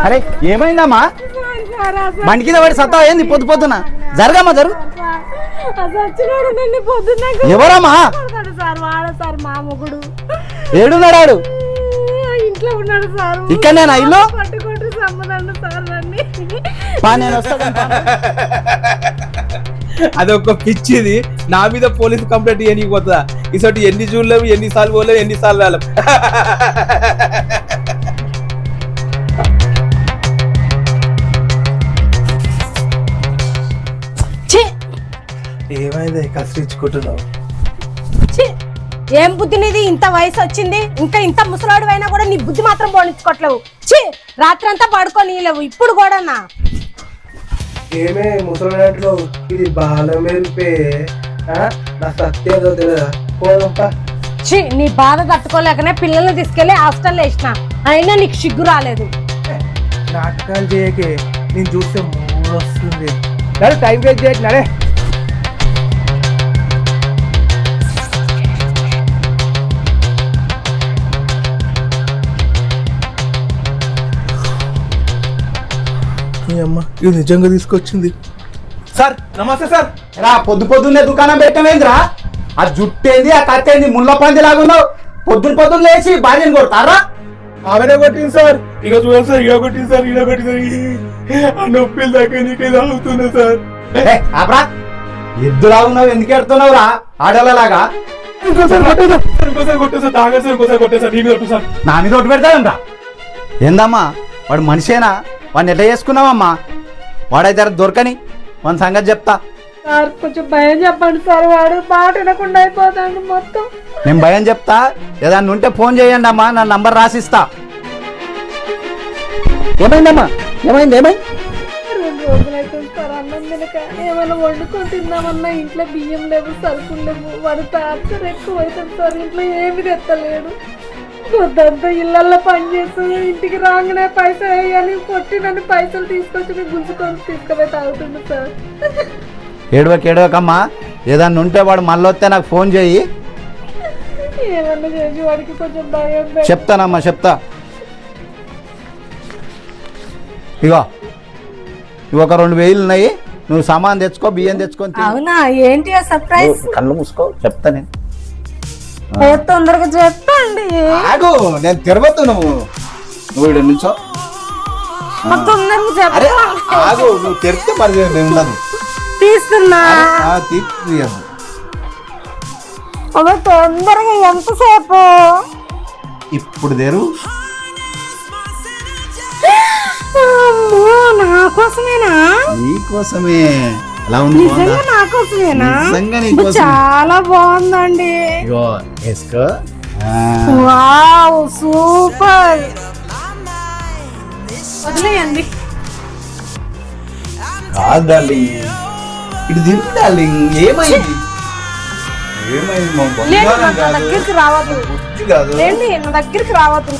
అరే ఏమైందమ్మా? బండి కింద పడి సత్తా ఏంది పొద్దు పొద్దున? జరగమ్మా జరుగు. ఎవరమ్మా? ఏడున్నాడు ఆడు? ఇంట్లో ఉన్నాడు సార్. ఇక్కడనేనా ఇల్లు? నేను వస్తాను. అదొక పిచ్చిది. నా మీద పోలీసు కంప్లైంట్ ఇవ్వనీకి పోతుందా? ఇసోటి ఎన్ని చూడలేము, ఎన్నిసార్లు పోలేము, ఎన్నిసార్లు రాలేము. ఏమైంది కసిరించుకుంటున్నావు? ఏం బుద్ధి నీది? ఇంత వయసు వచ్చింది ఇంకా ఇంత ముసలాడు అయినా కూడా నీ బుద్ధి మాత్రం పోనించుకోవట్లేవు. రాత్రి అంతా పడుకోనిలేవు ఇప్పుడు కూడా. ఏమే ముసలాంట్లో ఇది బాగా మెరిపే నా సత్యేదో తెలియదా? పోదంపా. నీ బాధ తట్టుకోలేకనే పిల్లల్ని తీసుకెళ్లి హాస్టల్లో వేసిన, అయినా నీకు సిగ్గు రాలేదు. నాటకాలు చేయకే, నేను చూస్తే మూడు వస్తుంది. టైం వేస్ట్ చేయట్లే. అమ్మ ఇది నిజంగా తీసుకొచ్చింది. సార్ నమస్తే సార్. రా పొద్దు పొద్దున్నే దుకాణం పెట్టమేంద్రా? ఆ జుట్టేంది, ఆ కత్తేంది, ముళ్ళ పంది లాగున్నావు. పొద్దున్న లేచి భార్యను కొడతారా? ఆమెనే కొట్టింది సార్. ఇక చూడండి సార్, ఇక కొట్టింది సార్, ఇక కొట్టింది. నొప్పిలు దాకా నీకేదో అవుతుంది సార్. ఆపరా, ఎద్దులాగున్నావు, ఎందుకు ఎడుతున్నావురా ఆడలాగా? నా మీద ఒట్టు పెడతాడంరా. ఏందమ్మా వాడు మనిషేనా? వాడిని ఎట్లా చేసుకున్నావమ్మా? వాడైతే దొరకని మన సంగతి చెప్తా. సార్ కొంచెం భయం చెప్పండి సార్, వాడు మాట వినకుండా అయిపోతాడు మొత్తం. నేను భయం చెప్తా, ఏదన్నా ఉంటే ఫోన్ చేయండి అమ్మా, నా నంబర్ రాసిస్తా. ఏమైందమ్మా? ఏమైంది? 2 రోజులు అవుతుంది సార్ అన్నం తినక. ఏమైనా వండుకొని తిందామన్నా ఇంట్లో బియ్యం లేవు, సరుకులు లేవు. వాడు టార్చర్ ఎక్కువ అవుతుంది సార్. ఇంట్లో ఏమి తెత్తలేడు. పొద్దంతా ఇళ్ళల్లో పని చేస్తూ ఇంటికి రాగానే పైసలు వేయాలి కొట్టి నన్ను పైసలు తీసుకొచ్చి గుంజుకొని తీసుకుపోయి తాగుతుంది సార్. ఏడవకమ్మా, ఏదన్నా ఉంటే వాడు మళ్ళీ వస్తే నాకు ఫోన్ చేయి. ఏమన్నా చేసి వాడికి కొంచెం భయం. చెప్తానమ్మా చెప్తా. ఇగో ఒక 2000 ఉన్నాయి, నువ్వు సామాన్ తెచ్చుకో, బియ్యం తెచ్చుకొని. అవునా? ఏంటి సర్ప్రైజ్? కళ్ళు మూసుకో, చెప్తా. నేను తొందరగా చెప్పండి. ఆగు, నేను తిరగొద్దు. నువ్వు ఇక్కడ నుంచో ఆగు. నువ్వు తెరిస్తే మరి ఉండదు. తీస్తున్నా తొందరగా. ఎంతసేపు? ఇప్పుడు తెరు. నా కోసమేనా? నీ కోసమే. ఎలా ఉంది? నిజంగా నా కోసమేనా? నిజంగా నీ కోసం. చాలా బాగుందండి. Wow super. వదిలేయండి. కాదు డార్లింగ్, ఇది తింటు డార్లింగ్. ఏమైంది? నా దగ్గరికి రావద్దు. నా దగ్గరికి రావద్దు.